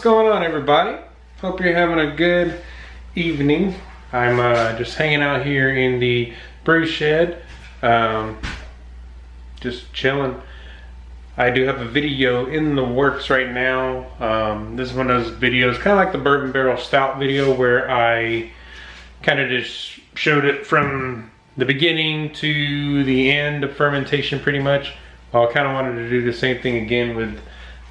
going on, everybody? Hope you're having a good evening. I'm just hanging out here in the brew shed, just chilling. I do have a video in the works right now. This is one of those videos, kind of like the bourbon barrel stout video, where I kind of just showed it from the beginning to the end of fermentation pretty much. I kind of wanted to do the same thing again with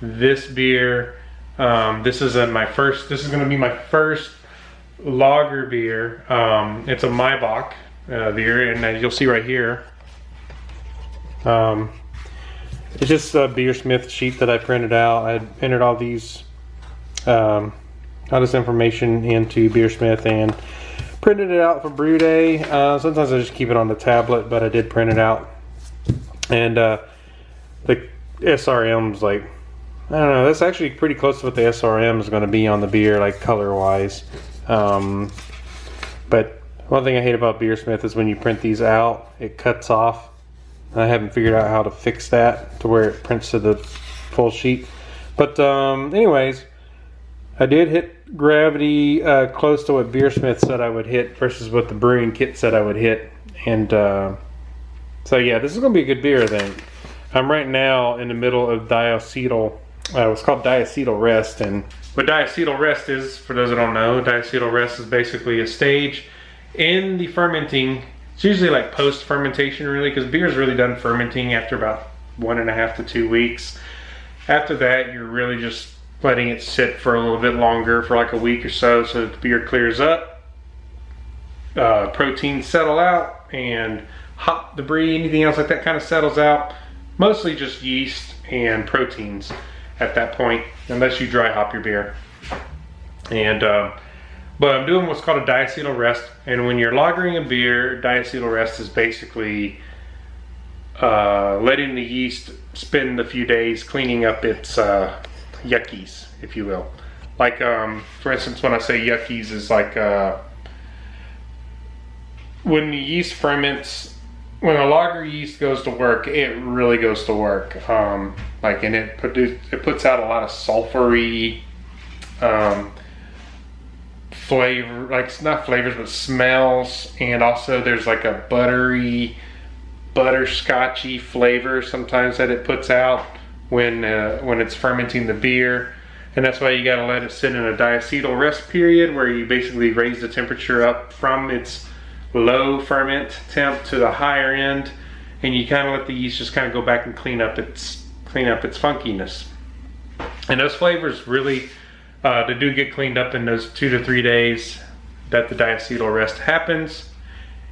this beer. This is going to be my first lager beer. It's a Maibach beer, and as you'll see right here, it's just a Beersmith sheet that I printed out. I entered all this information into Beersmith and printed it out for brew day. Sometimes I just keep it on the tablet, but I did print it out. And the SRM's like, I don't know, that's actually pretty close to what the SRM is going to be on the beer, like color wise. But one thing I hate about Beersmith is when you print these out, it cuts off. I haven't figured out how to fix that to where it prints to the full sheet. But anyways, I did hit gravity close to what Beersmith said I would hit versus what the brewing kit said I would hit. And so yeah, this is going to be a good beer, I think. I'm right now in the middle of diacetyl. It's called diacetyl rest, and what diacetyl rest is, for those that don't know, diacetyl rest is basically a stage in the fermenting. It's usually like post fermentation, really, because beer is really done fermenting after about 1.5 to 2 weeks. After that, you're really just letting it sit for a little bit longer, for like a week or so that the beer clears up, proteins settle out, and hop debris, anything else like that kind of settles out. Mostly just yeast and proteins at that point, unless you dry hop your beer. And but I'm doing what's called a diacetyl rest, and when you're lagering a beer, diacetyl rest is basically letting the yeast spend a few days cleaning up its yuckies, if you will. Like for instance, when I say yuckies, is like when the yeast ferments. When a lager yeast goes to work, it really goes to work. And it puts out a lot of sulfury flavor, like not flavors, but smells. And also there's like a buttery, butterscotchy flavor sometimes that it puts out when it's fermenting the beer. And that's why you gotta let it sit in a diacetyl rest period, where you basically raise the temperature up from its low ferment temp to the higher end, and you kind of let the yeast just kind of go back and clean up its funkiness. And those flavors really they do get cleaned up in those 2 to 3 days that the diacetyl rest happens.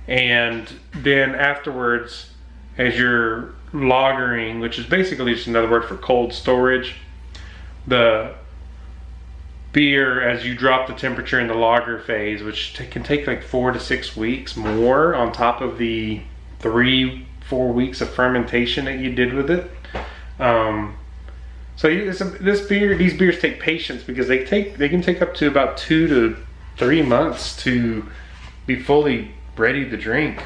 And then afterwards, as you're lagering, which is basically just another word for cold storage, the beer, as you drop the temperature in the lager phase, which can take like 4 to 6 weeks more on top of the 3-4 weeks of fermentation that you did with it. These beers take patience, because they can take up to about 2 to 3 months to be fully ready to drink.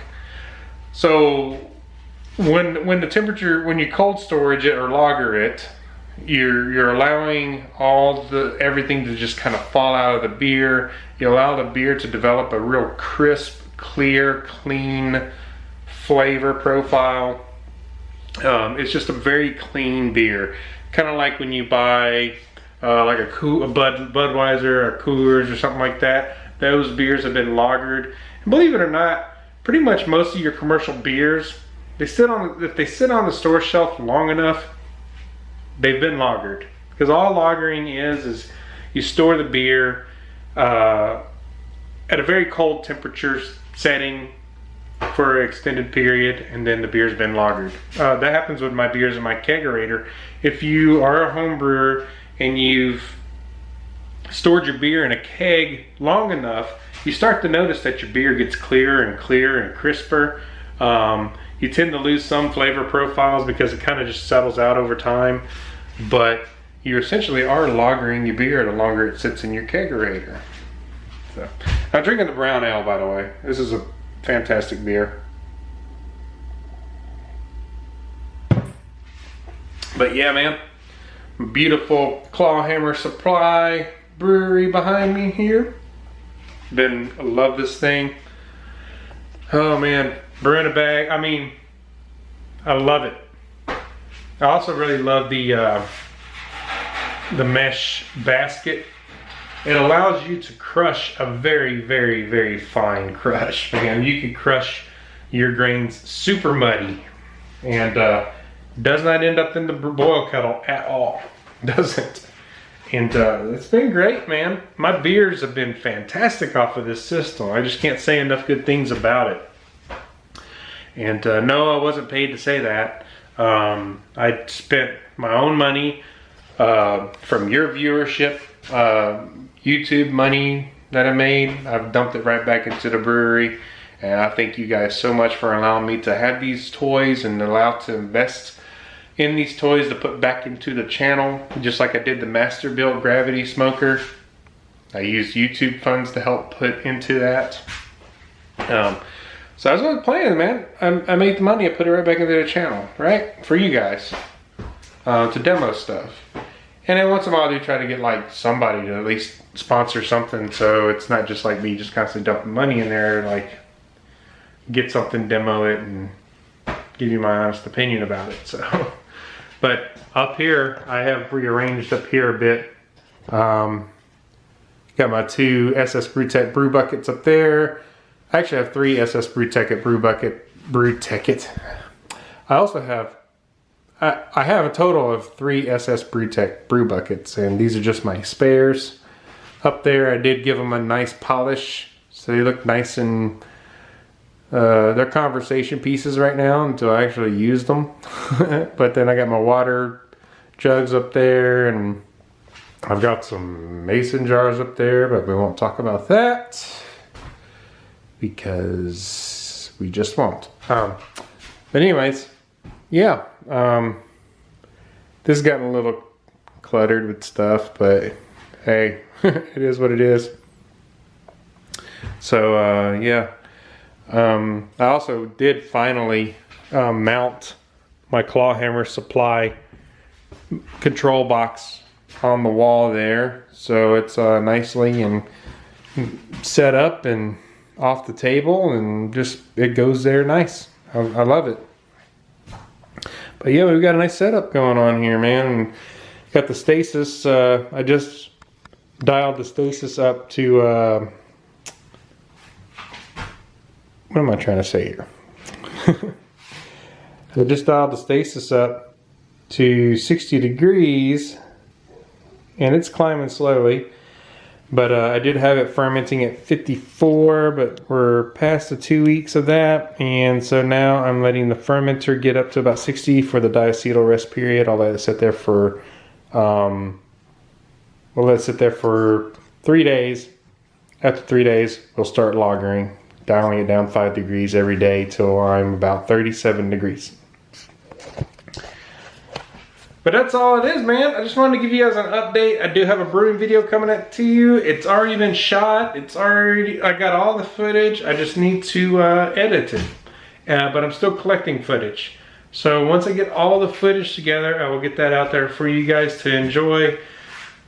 So when you cold storage it or lager it, you're allowing everything to just kind of fall out of the beer. You allow the beer to develop a real crisp, clear, clean flavor profile. It's just a very clean beer, kind of like when you buy like a Budweiser or Coors or something like that. Those beers have been lagered, and believe it or not, pretty much most of your commercial beers, if they sit on the store shelf long enough, they've been lagered. Because all lagering is you store the beer at a very cold temperature setting for an extended period, and then the beer's been lagered. That happens with my beers in my kegerator. If you are a home brewer and you've stored your beer in a keg long enough, you start to notice that your beer gets clearer and clearer and crisper. You tend to lose some flavor profiles because it kind of just settles out over time, but you essentially are lagering your beer the longer it sits in your kegerator. So, I'm drinking the brown ale, by the way. This is a fantastic beer. But yeah, man, beautiful claw hammer supply brewery behind me here. I love this thing. Oh man, brew in a bag. I mean, I love it. I also really love the mesh basket. It allows you to crush a very, very, very fine crush. Man, you can crush your grains super muddy, and does not end up in the boil kettle at all. Doesn't. And it's been great, man. My beers have been fantastic off of this system. I just can't say enough good things about it. And no, I wasn't paid to say that. I spent my own money from your viewership, YouTube money that I made. I've dumped it right back into the brewery. And I thank you guys so much for allowing me to have these toys and allow to invest in these toys to put back into the channel. Just like I did the Masterbuilt Gravity Smoker. I used YouTube funds to help put into that. So I was playing, man. I made the money, I put it right back into the channel, right? For you guys, to demo stuff. And then once in a while I do try to get like somebody to at least sponsor something, so it's not just like me just constantly dumping money in there, like get something, demo it, and give you my honest opinion about it. So, but up here, I have rearranged up here a bit. Got my 2 SS Brewtech brew buckets up there. I actually have 3 SS Brewtech at Brewtech. I also have, I have a total of 3 SS Brewtech brew buckets, and these are just my spares. Up there, I did give them a nice polish, so they look nice, and they're conversation pieces right now until I actually use them. But then I got my water jugs up there, and I've got some mason jars up there, but we won't talk about that because we just won't. But anyways, yeah, this has gotten a little cluttered with stuff, but hey, it is what it is. So yeah, I also did finally mount my claw hammer supply control box on the wall there, so it's nicely and set up and off the table, and just it goes there nice. I love it. But yeah, we've got a nice setup going on here, man. And got the stasis. I just dialed the stasis up to what am I trying to say here? I just dialed the stasis up to 60 degrees, and it's climbing slowly. But I did have it fermenting at 54, but we're past the 2 weeks of that. And so now I'm letting the fermenter get up to about 60 for the diacetyl rest period. I'll let it sit there for, we'll let it sit there for 3 days. After 3 days, we'll start lagering, dialing it down 5 degrees every day till I'm about 37 degrees. But that's all it is, man. I just wanted to give you guys an update. I do have a brewing video coming out to you. It's already been shot. I got all the footage. I just need to edit it. But I'm still collecting footage. So once I get all the footage together, I will get that out there for you guys to enjoy.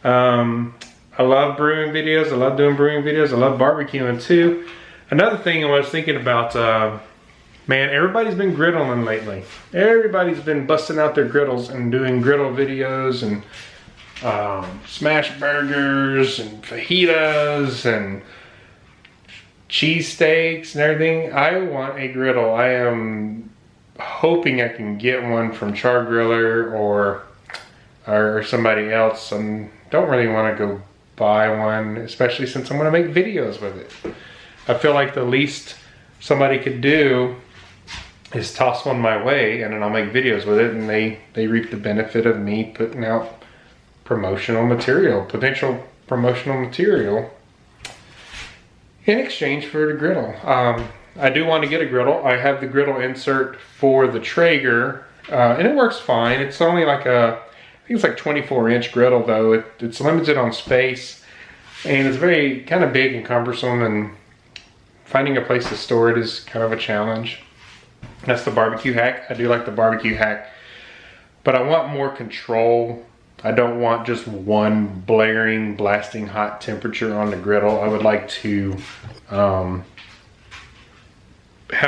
I love brewing videos. I love doing brewing videos. I love barbecuing too. Another thing I was thinking about, man, everybody's been griddling lately. Everybody's been busting out their griddles and doing griddle videos and smash burgers and fajitas and cheesesteaks and everything. I want a griddle. I am hoping I can get one from Char Griller or somebody else. I don't really want to go buy one, especially since I'm going to make videos with it. I feel like the least somebody could do is toss one my way, and then I'll make videos with it, and they reap the benefit of me putting out promotional material, potential promotional material in exchange for the griddle. I do want to get a griddle. I have the griddle insert for the Traeger, and it works fine. It's only like I think it's like 24-inch griddle though. It's limited on space, and it's very kind of big and cumbersome, and finding a place to store it is kind of a challenge. That's the barbecue hack. I do like the barbecue hack, but I want more control I don't want just one blaring, blasting hot temperature on the griddle. I would like to have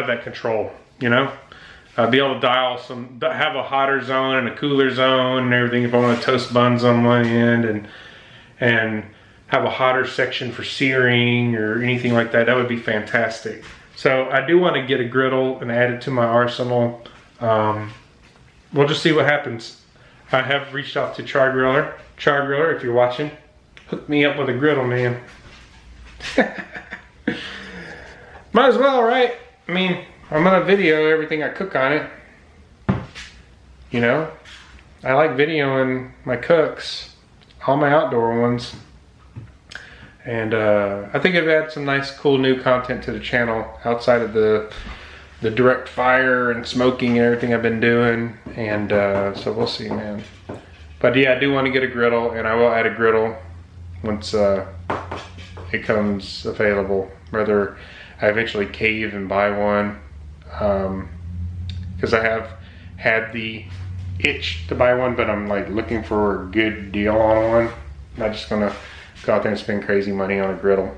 that control, you know? Be able to dial have a hotter zone and a cooler zone and everything. If I want to toast buns on one end and have a hotter section for searing or anything like that, that would be fantastic. So I do want to get a griddle and add it to my arsenal. We'll just see what happens. I have reached out to Char Griller. Char Griller, if you're watching, hook me up with a griddle, man. Might as well, right? I mean, I'm gonna video everything I cook on it. You know, I like videoing my cooks, all my outdoor ones. And I think I've had some nice, cool new content to the channel outside of the direct fire and smoking and everything I've been doing. And so we'll see, man. But yeah, I do want to get a griddle, and I will add a griddle once it comes available. Whether I eventually cave and buy one, because I have had the itch to buy one, but I'm like looking for a good deal on one. I'm not just gonna go out there and spend crazy money on a griddle.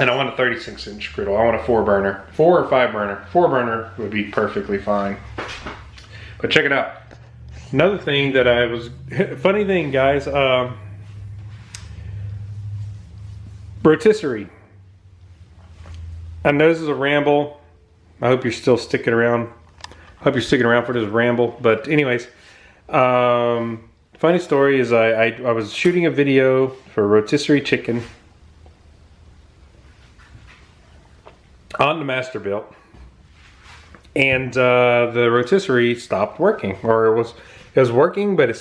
And I want a 36-inch griddle. I want a 4-burner. 4 or 5-burner. 4-burner would be perfectly fine. But check it out. Another thing that I was... Funny thing, guys. Rotisserie. I know this is a ramble. I hope you're still sticking around. I hope you're sticking around for this ramble. But anyways. Funny story is I was shooting a video for rotisserie chicken on the Masterbuilt, and the rotisserie stopped working, or it was working, but it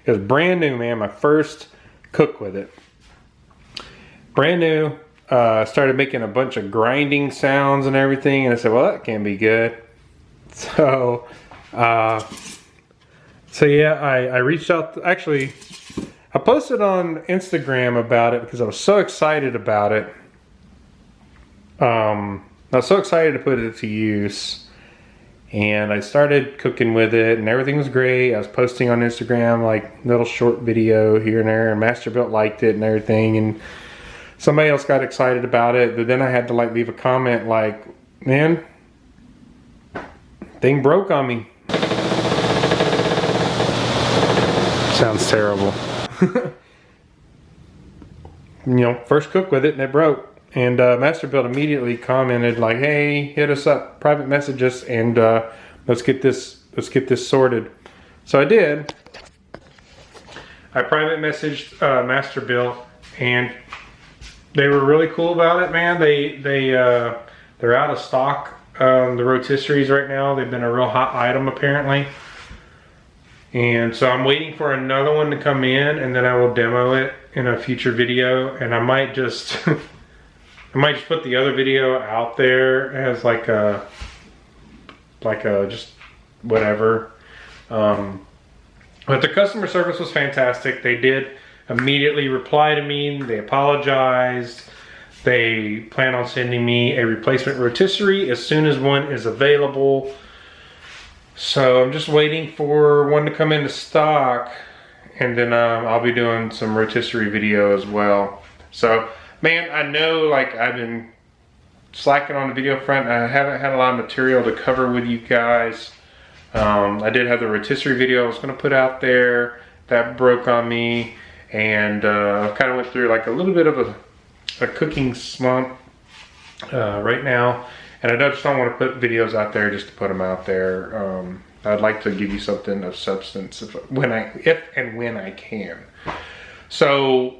was brand new, man. My first cook with it, brand new. Started making a bunch of grinding sounds and everything, and I said, well, that can't be good. So yeah, I reached out. Actually, I posted on Instagram about it because I was so excited about it. I was so excited to put it to use, and I started cooking with it, and everything was great. I was posting on Instagram like little short video here and there, and Masterbuilt liked it and everything, and somebody else got excited about it. But then I had to like leave a comment like, man, thing broke on me. Sounds terrible. You know, first cook with it and it broke. And Masterbuilt immediately commented like, hey, hit us up, private message us, and let's get this sorted. So I did. I private messaged Masterbuilt, and they were really cool about it, man. They're out of stock, the rotisseries right now. They've been a real hot item apparently. And so I'm waiting for another one to come in, and then I will demo it in a future video. And I might just put the other video out there as like a just whatever. But the customer service was fantastic. They did immediately reply to me. They apologized. They plan on sending me a replacement rotisserie as soon as one is available. So I'm just waiting for one to come into stock, and then I'll be doing some rotisserie video as well. So, man, I know like I've been slacking on the video front. I haven't had a lot of material to cover with you guys. I did have the rotisserie video I was going to put out there. That broke on me, and I kind of went through like a little bit of a cooking slump right now. And I just don't want to put videos out there just to put them out there. I'd like to give you something of substance if and when I can. So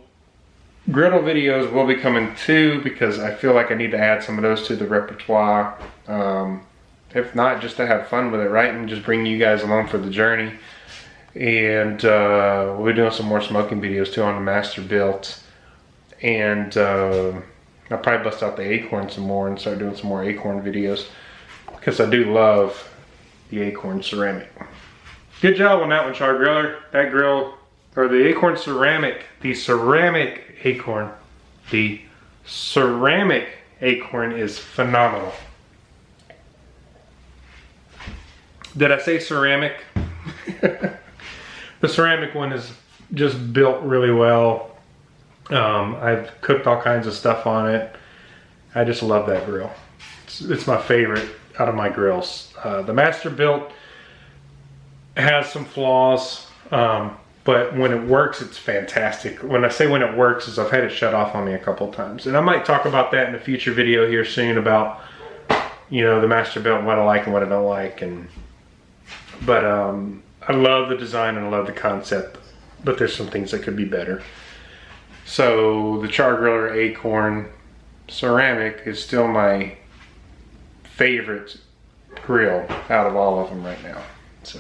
griddle videos will be coming too, because I feel like I need to add some of those to the repertoire. If not, just to have fun with it, right? And just bring you guys along for the journey. And we'll be doing some more smoking videos too on the Masterbuilt. And I'll probably bust out the Acorn some more and start doing some more Acorn videos, because I do love the Acorn ceramic. Good job on that one, Char Griller. That grill, or the Acorn ceramic, the ceramic Acorn is phenomenal. Did I say ceramic? The ceramic one is just built really well. I've cooked all kinds of stuff on it. I just love that grill. It's my favorite out of my grills. The Masterbuilt has some flaws, but when it works, it's fantastic. When I say when it works, is I've had it shut off on me a couple times. And I might talk about that in a future video here soon about, you know, the Masterbuilt, what I like and what I don't like. But I love the design and I love the concept, but there's some things that could be better. So the Char Griller Acorn ceramic is still my favorite grill out of all of them right now. So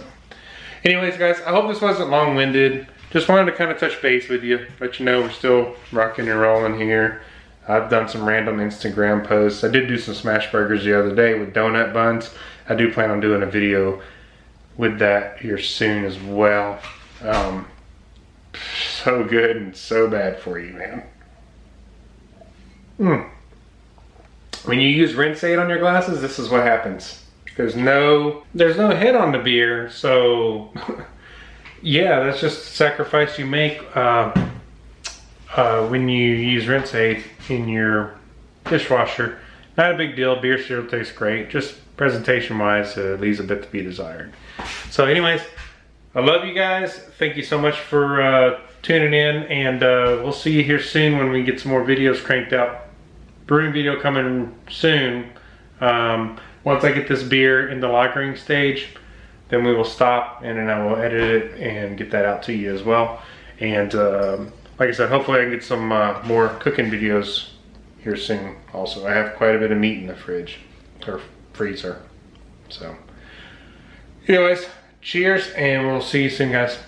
anyways, guys, I hope this wasn't long-winded. Just wanted to kind of touch base with you, let you know we're still rocking and rolling here. I've done some random Instagram posts. I did do some smash burgers the other day with donut buns. I do plan on doing a video with that here soon as well. So good and so bad for you, man. When you use rinse aid on your glasses, this is what happens. There's no head on the beer, so yeah, that's just a sacrifice you make when you use rinse aid in your dishwasher. Not a big deal. Beer still tastes great. Just presentation-wise, leaves a bit to be desired. So anyways, I love you guys. Thank you so much for tuning in, and we'll see you here soon when we get some more videos cranked out. Brewing video coming soon. Once I get this beer in the lagering stage, then we will stop and then I will edit it and get that out to you as well. And like I said, hopefully I can get some more cooking videos here soon also. I have quite a bit of meat in the fridge, or freezer. So anyways, cheers, and we'll see you soon, guys.